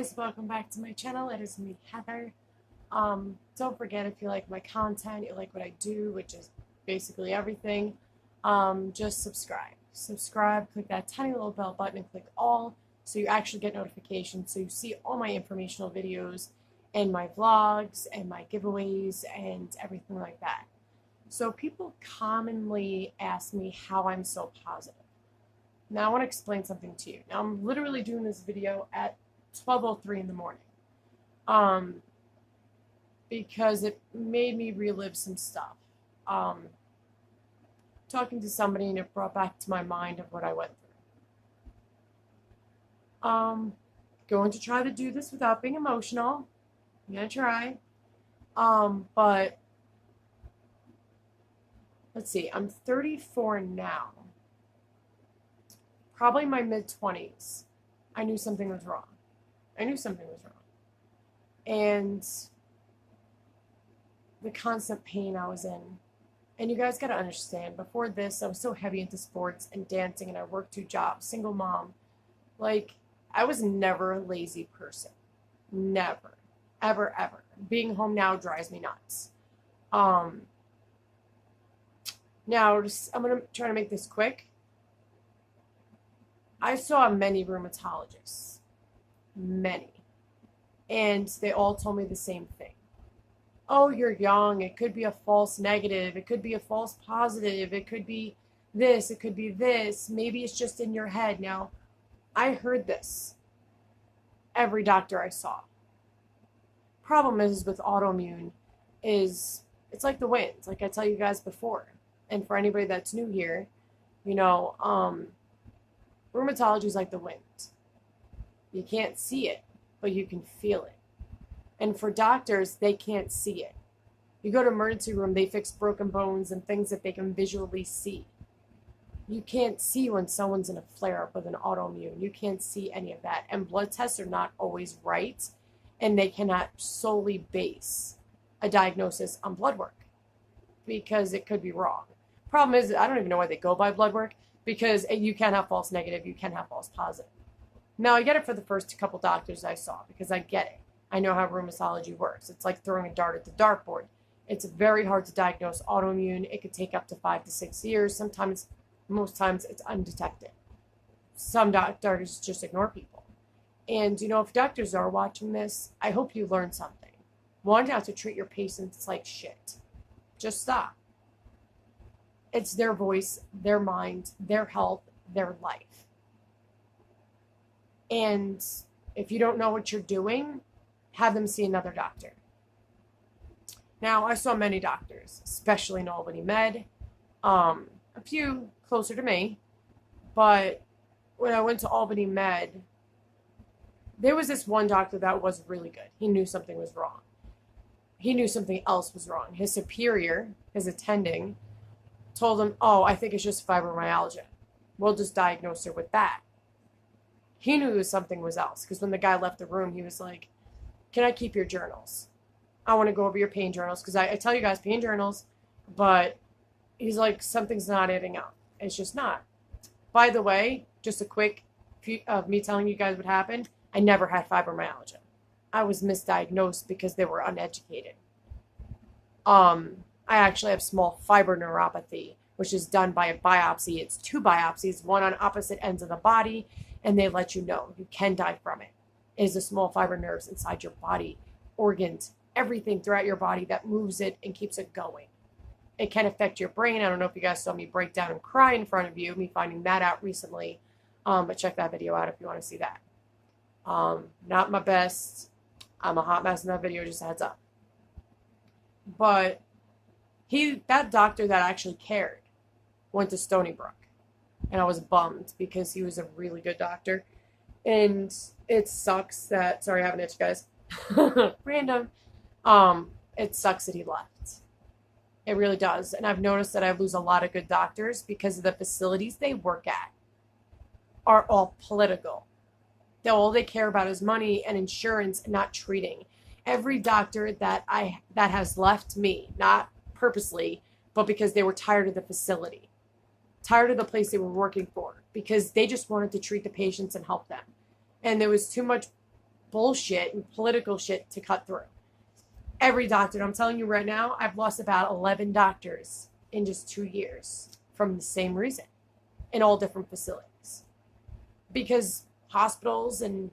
guys, welcome back to my channel. It is me, Heather. Don't forget, if you like my content, you like what I do, which is basically everything, just subscribe. Subscribe, click that tiny little bell button and click all so you actually get notifications, so you see all my informational videos and my vlogs and my giveaways and everything like that. So people commonly ask me how I'm so positive. Now I want to explain something to you. Now I'm literally doing this video at 12:03 in the morning, because it made me relive some stuff. Talking to somebody, and it brought back to my mind of what I went through. Going to try to do this without being emotional. I'm gonna try. But let's see. I'm 34 now. Probably my mid-20s. I knew something was wrong. I knew something was wrong. And the constant pain I was in. And you guys got to understand, before this, I was so heavy into sports and dancing, and I worked 2 jobs, single mom. Like, I was never a lazy person. Never. Ever, ever. Being home now drives me nuts. Now, I'm going to try to make this quick. I saw many rheumatologists. Many. And they all told me the same thing. Oh, you're young. It could be a false negative. It could be a false positive. It could be this. It could be this. Maybe it's just in your head. Now, I heard this. Every doctor I saw. Problem is with autoimmune is it's like the wind, like I tell you guys before. And for anybody that's new here, rheumatology is like the wind. You can't see it, but you can feel it. And for doctors, they can't see it. You go to emergency room, they fix broken bones and things that they can visually see. You can't see when someone's in a flare-up with an autoimmune. You can't see any of that. And blood tests are not always right, and they cannot solely base a diagnosis on blood work because it could be wrong. Problem is, I don't even know why they go by blood work, because you can have false negative, you can have false positive. Now, I get it for the first couple doctors I saw, because I get it. I know how rheumatology works. It's like throwing a dart at the dartboard. It's very hard to diagnose autoimmune. It could take up to 5 to 6 years. Sometimes, most times, it's undetected. Some doctors just ignore people. And, if doctors are watching this, I hope you learn something. One, not to treat your patients like shit. Just stop. It's their voice, their mind, their health, their life. And if you don't know what you're doing, have them see another doctor. Now, I saw many doctors, especially in Albany Med, a few closer to me, but when I went to Albany Med, there was this one doctor that was really good. He knew something was wrong. He knew something else was wrong. His superior, his attending, told him, oh, I think it's just fibromyalgia. We'll just diagnose her with that. He knew something was else, because when the guy left the room, he was like, can I keep your journals? I want to go over your pain journals, because I tell you guys pain journals, but he's like, something's not adding up. It's just not. By the way, just a quick of me telling you guys what happened. I never had fibromyalgia. I was misdiagnosed because they were uneducated. I actually have small fiber neuropathy, which is done by a biopsy. It's 2 biopsies, one on opposite ends of the body, and they let you know you can die from it. It is the small fiber nerves inside your body, organs, everything throughout your body that moves it and keeps it going. It can affect your brain. I don't know if you guys saw me break down and cry in front of you, me finding that out recently, but check that video out if you want to see that. Not my best. I'm a hot mess in that video, just a heads up. But that doctor that actually cared went to Stony Brook. And I was bummed because he was a really good doctor. And it sucks that, sorry I have an itch, guys. Random. It sucks that he left. It really does. And I've noticed that I lose a lot of good doctors because of the facilities they work at are all political. All they care about is money and insurance and not treating. Every doctor that has left me, not purposely, but because they were tired of the facility, tired of the place they were working for, because they just wanted to treat the patients and help them. And there was too much bullshit and political shit to cut through. Every doctor, I'm telling you right now, I've lost about 11 doctors in just 2 years from the same reason in all different facilities. Because hospitals and,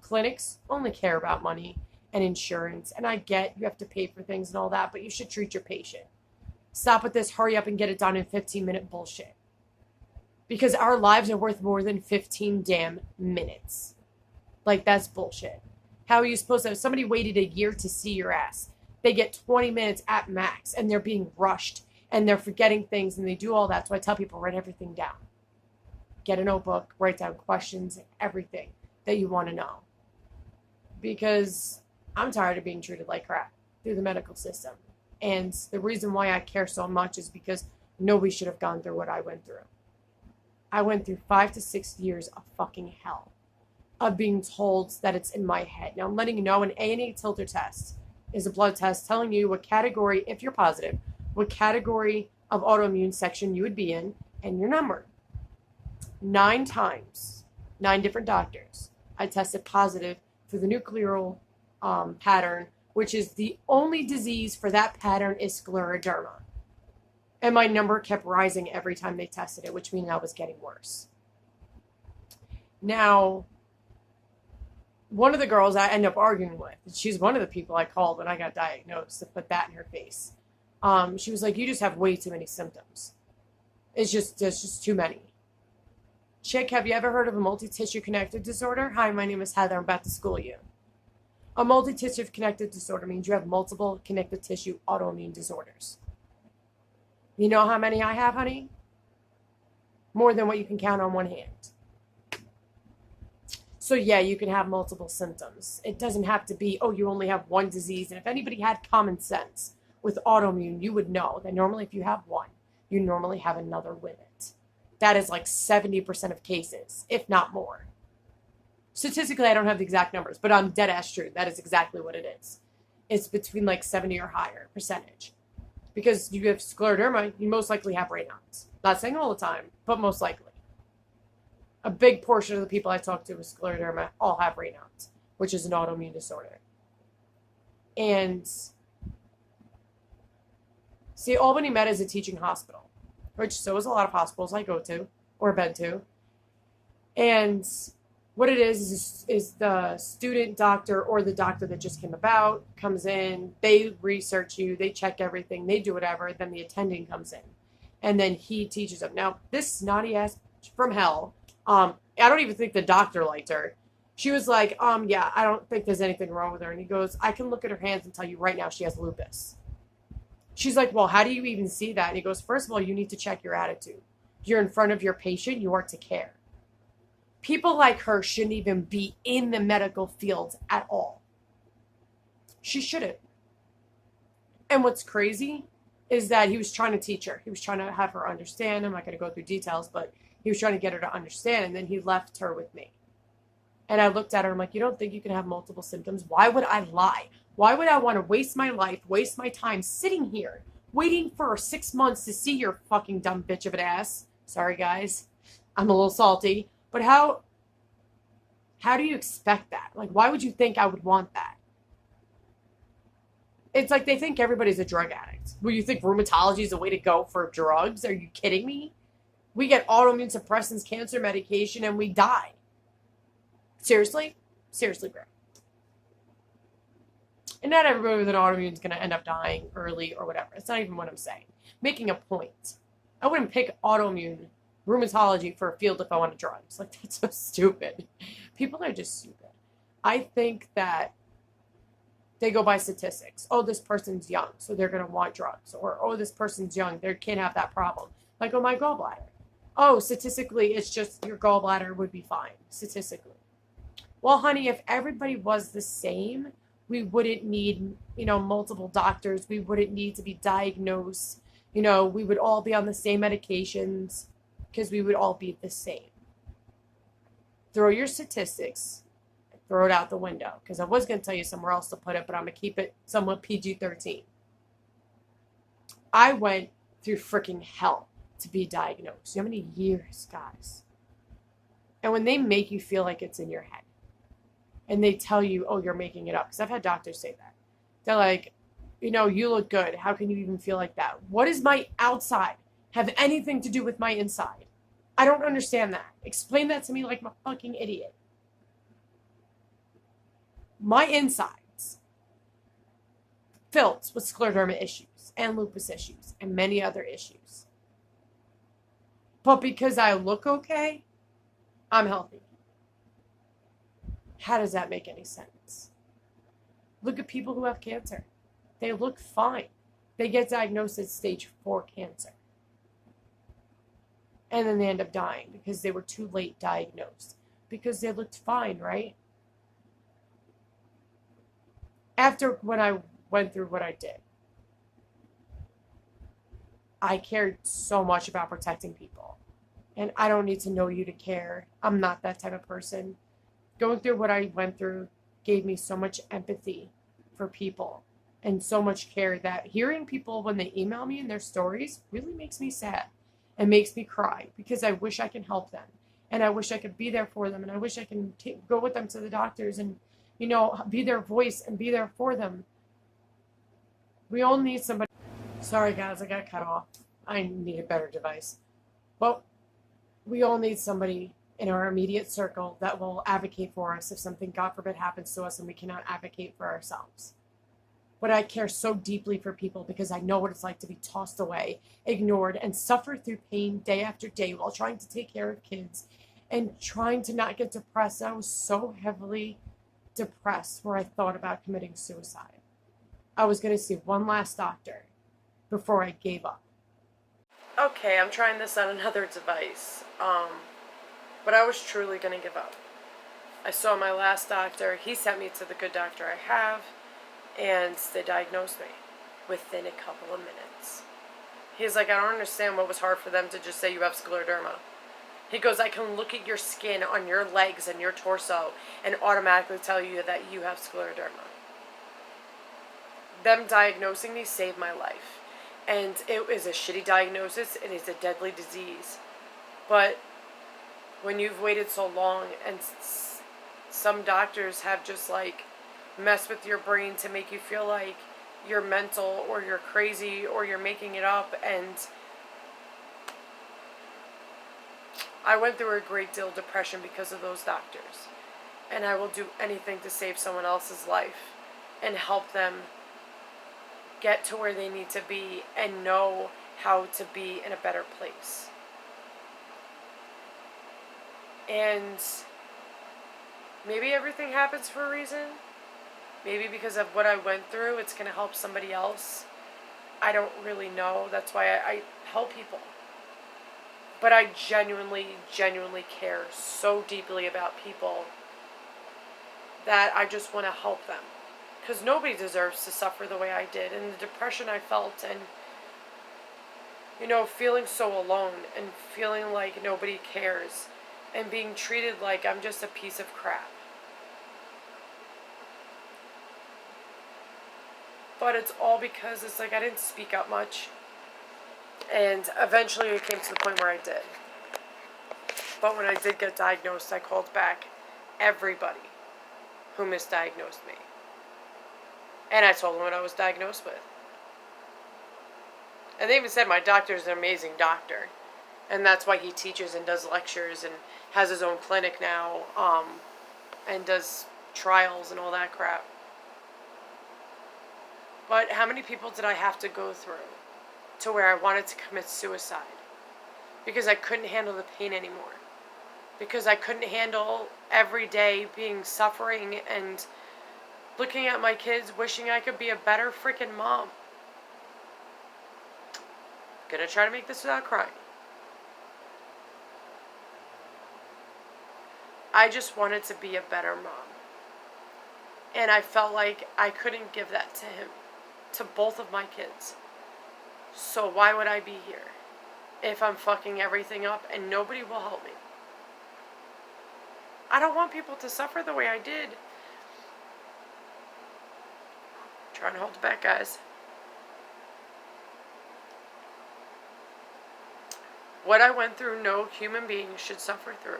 clinics only care about money and insurance. And I get you have to pay for things and all that, but you should treat your patient. Stop with this hurry up and get it done in 15-minute bullshit. Because our lives are worth more than 15 damn minutes. Like, that's bullshit. How are you supposed to have somebody waited a year to see your ass? They get 20 minutes at max and they're being rushed and they're forgetting things and they do all that. So I tell people, write everything down. Get a notebook, write down questions, everything that you want to know. Because I'm tired of being treated like crap through the medical system. And the reason why I care so much is because nobody should have gone through what I went through. I went through 5 to 6 years of fucking hell of being told that it's in my head. Now I'm letting you know an A&E tilter test is a blood test telling you what category, if you're positive, what category of autoimmune section you would be in, and you're numbered. 9 times, 9 different doctors, I tested positive for the nuclear pattern, which is the only disease for that pattern is scleroderma. And my number kept rising every time they tested it, which means I was getting worse. Now, one of the girls I ended up arguing with, she's one of the people I called when I got diagnosed to put that in her face. She was like, you just have way too many symptoms. There's just too many. Chick, have you ever heard of a multi-tissue connective disorder? Hi, my name is Heather. I'm about to school you. A multi-tissue connective disorder means you have multiple connective tissue autoimmune disorders. You know how many I have, honey? More than what you can count on one hand. So yeah, you can have multiple symptoms. It doesn't have to be, you only have one disease. And if anybody had common sense with autoimmune, you would know that normally if you have one, you normally have another with it. That is like 70% of cases, if not more. Statistically, I don't have the exact numbers, but I'm dead ass true. That is exactly what it is. It's between like 70 or higher percentage. Because you have scleroderma, you most likely have Raynaud's. Not saying all the time, but most likely. A big portion of the people I talk to with scleroderma all have Raynaud's, which is an autoimmune disorder. And see, Albany Med is a teaching hospital, which so is a lot of hospitals I go to or been to. And what it is the student doctor or the doctor that just came about comes in, they research you, they check everything, they do whatever, then the attending comes in. And then he teaches them. Now, this snotty ass from hell, I don't even think the doctor liked her. She was like, yeah, I don't think there's anything wrong with her. And he goes, I can look at her hands and tell you right now she has lupus. She's like, well, how do you even see that? And he goes, first of all, you need to check your attitude. You're in front of your patient. You are to care. People like her shouldn't even be in the medical field at all. She shouldn't. And what's crazy is that he was trying to teach her. He was trying to have her understand. I'm not going to go through details, but he was trying to get her to understand. And then he left her with me. And I looked at her. I'm like, you don't think you can have multiple symptoms? Why would I lie? Why would I want to waste my life, waste my time sitting here, waiting for 6 months to see your fucking dumb bitch of an ass? Sorry, guys. I'm a little salty. But how do you expect that? Like, why would you think I would want that? It's like they think everybody's a drug addict. Well, you think rheumatology is a way to go for drugs? Are you kidding me? We get autoimmune suppressants, cancer medication, and we die. Seriously? Seriously, bro. And not everybody with an autoimmune is going to end up dying early or whatever. It's not even what I'm saying. Making a point. I wouldn't pick autoimmune rheumatology for a field if I wanted drugs. Like, that's so stupid. People are just stupid. I think that they go by statistics. Oh, this person's young, so they're going to want drugs. Or, oh, this person's young, they can't have that problem. Like, oh, my gallbladder. Oh, statistically, it's just your gallbladder would be fine, statistically. Well, honey, if everybody was the same, we wouldn't need, multiple doctors. We wouldn't need to be diagnosed. We would all be on the same medications because we would all be the same. Throw your statistics, throw it out the window, because I was going to tell you somewhere else to put it, but I'm going to keep it somewhat PG-13. I went through freaking hell to be diagnosed. You know how many years, guys? And when they make you feel like it's in your head, And they tell you, oh, you're making it up. Because I've had doctors say that. They're like, you look good. How can you even feel like that? What does my outside have anything to do with my inside? I don't understand that. Explain that to me like I'm a fucking idiot. My insides filled with scleroderma issues and lupus issues and many other issues. But because I look okay, I'm healthy. How does that make any sense? Look at people who have cancer. They look fine. They get diagnosed as stage 4 cancer. And then they end up dying because they were too late diagnosed. Because they looked fine, right? After when I went through what I did, I cared so much about protecting people. And I don't need to know you to care. I'm not that type of person. Going through what I went through gave me so much empathy for people and so much care that hearing people when they email me and their stories really makes me sad and makes me cry because I wish I can help them and I wish I could be there for them and I wish I can go with them to the doctors and be their voice and be there for them. We all need somebody. Sorry guys, I got cut off. I need a better device. But we all need somebody in our immediate circle that will advocate for us if something, God forbid, happens to us and we cannot advocate for ourselves. But I care so deeply for people because I know what it's like to be tossed away, ignored, and suffer through pain day after day while trying to take care of kids and trying to not get depressed. I was so heavily depressed where I thought about committing suicide. I was going to see one last doctor before I gave up. Okay, I'm trying this on another device. But I was truly going to give up. I saw my last doctor. He sent me to the good doctor I have, and they diagnosed me within a couple of minutes. He's like, I don't understand what was hard for them to just say you have scleroderma. He goes, I can look at your skin on your legs and your torso and automatically tell you that you have scleroderma. Them diagnosing me saved my life. And it is a shitty diagnosis. It is a deadly disease. But when you've waited so long and some doctors have just messed with your brain to make you feel like you're mental or you're crazy or you're making it up, and I went through a great deal of depression because of those doctors, and I will do anything to save someone else's life and help them get to where they need to be and know how to be in a better place. And maybe everything happens for a reason. Maybe because of what I went through, it's going to help somebody else. I don't really know. That's why I help people. But I genuinely care so deeply about people that I just want to help them. Because nobody deserves to suffer the way I did. And the depression I felt and, feeling so alone and feeling like nobody cares. And being treated like I'm just a piece of crap. But it's all because it's like I didn't speak up much. And eventually it came to the point where I did. But when I did get diagnosed, I called back everybody who misdiagnosed me. And I told them what I was diagnosed with. And they even said my doctor is an amazing doctor. And that's why he teaches and does lectures and has his own clinic now, and does trials and all that crap. But how many people did I have to go through to where I wanted to commit suicide? Because I couldn't handle the pain anymore. Because I couldn't handle every day being suffering and looking at my kids wishing I could be a better freaking mom. Gonna try to make this without crying. I just wanted to be a better mom. And I felt like I couldn't give that to him, to both of my kids. So why would I be here if I'm fucking everything up and nobody will help me? I don't want people to suffer the way I did. Trying to hold it back, guys. What I went through, no human being should suffer through.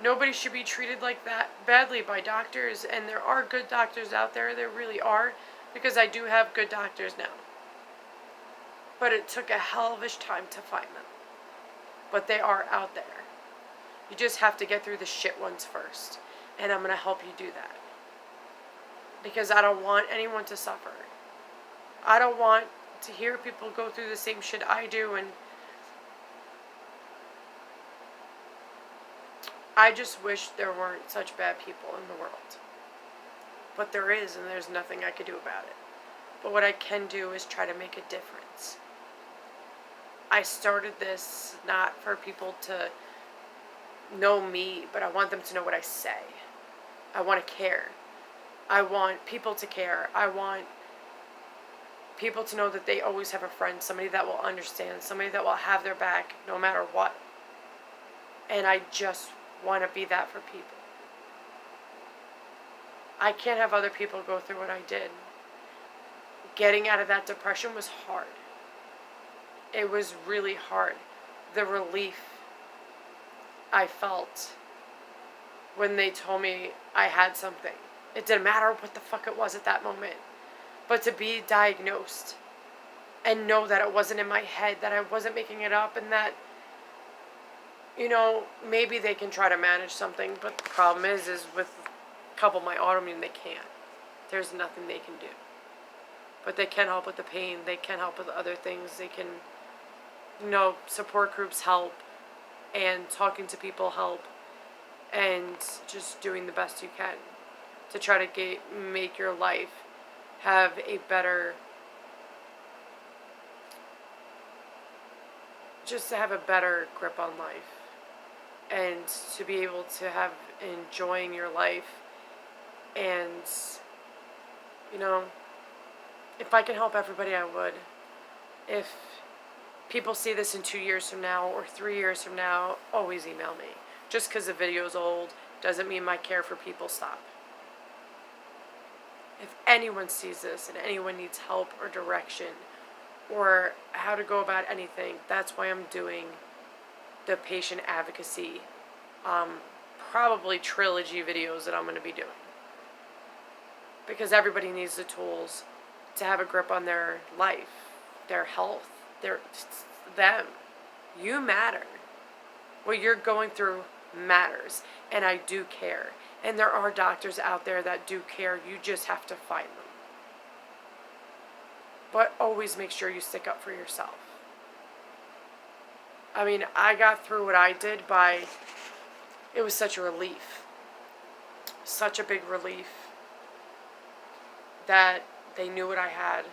Nobody should be treated like that badly by doctors, and there are good doctors out there. There really are, because I do have good doctors now. But it took a hell of a time to find them. But they are out there. You just have to get through the shit ones first. And I'm going to help you do that. Because I don't want anyone to suffer. I don't want to hear people go through the same shit I do, and I just wish there weren't such bad people in the world. But there is, and there's nothing I could do about it. But what I can do is try to make a difference. I started this not for people to know me, but I want them to know what I say. I want to care. I want people to care. I want people to know that they always have a friend, somebody that will understand, somebody that will have their back no matter what. And I just want to be that for people. I can't have other people go through what I did. Getting out of that depression was hard. It was really hard. The relief I felt when they told me I had something. It didn't matter what the fuck it was at that moment. But to be diagnosed and know that it wasn't in my head, that I wasn't making it up, and that, you know, maybe they can try to manage something, but the problem is with a couple of my autoimmune, they can't. There's nothing they can do. But they can help with the pain. They can help with other things. They can, you know, support groups help, and talking to people help, and just doing the best you can to try to make your life have a better, just to have a better grip on life, and to be able to have enjoying your life. And, you know, if I can help everybody, I would. If people see this in 2 years from now or 3 years from now, always email me. Just because the video's old doesn't mean my care for people stop. If anyone sees this and anyone needs help or direction or how to go about anything, that's why I'm doing the patient advocacy, probably trilogy videos that I'm going to be doing. Because everybody needs the tools to have a grip on their life, their health, them. You matter. What you're going through matters, and I do care. And there are doctors out there that do care. You just have to find them. But always make sure you stick up for yourself. I mean, I got through what I did it was such a relief. Such a big relief that they knew what I had.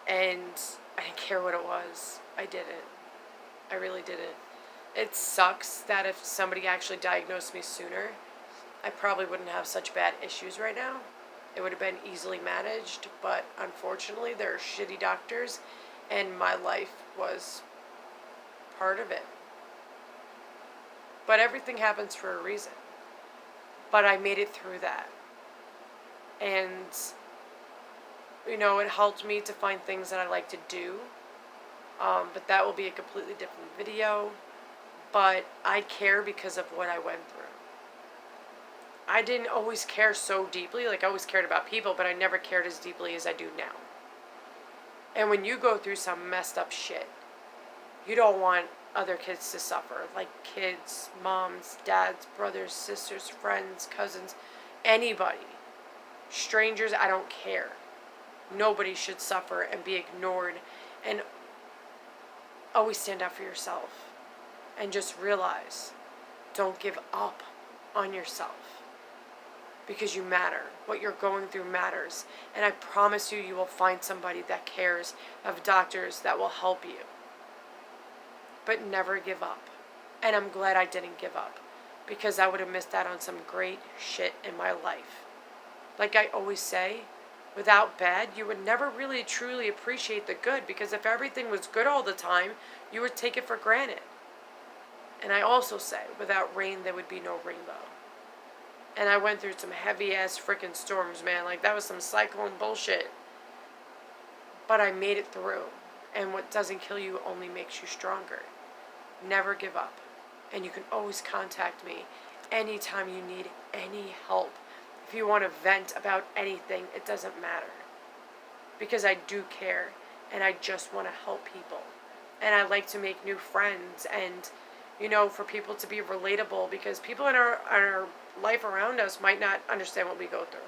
And I didn't care what it was. I didn't. I really didn't. It sucks that if somebody actually diagnosed me sooner, I probably wouldn't have such bad issues right now. It would have been easily managed, but unfortunately there are shitty doctors, and my life was part of it. But everything happens for a reason. But I made it through that. And, you know, it helped me to find things that I like to do. But that will be a completely different video. But I care because of what I went through. I didn't always care so deeply. Like, I always cared about people, but I never cared as deeply as I do now. And when you go through some messed up shit, you don't want other kids to suffer. Like kids, moms, dads, brothers, sisters, friends, cousins, anybody. Strangers, I don't care. Nobody should suffer and be ignored. And always stand up for yourself. And just realize, don't give up on yourself. Because you matter. What you're going through matters. And I promise you, you will find somebody that cares, of doctors that will help you. But never give up. And I'm glad I didn't give up. Because I would have missed out on some great shit in my life. Like I always say, without bad, you would never really truly appreciate the good. Because if everything was good all the time, you would take it for granted. And I also say, without rain, there would be no rainbow. And I went through some heavy-ass freaking storms, man. Like, that was some cyclone bullshit. But I made it through. And what doesn't kill you only makes you stronger. Never give up. And you can always contact me anytime you need any help. If you want to vent about anything, it doesn't matter. Because I do care, and I just want to help people. And I like to make new friends, and, for people to be relatable, because people in our life around us might not understand what we go through.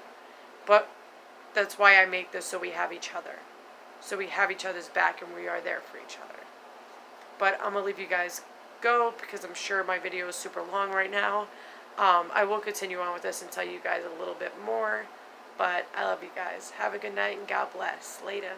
But that's why I make this, so we have each other. So we have each other's back, and we are there for each other. But I'm going to leave you guys go, because I'm sure my video is super long right now. I will continue on with this and tell you guys a little bit more. But I love you guys. Have a good night, and God bless. Later.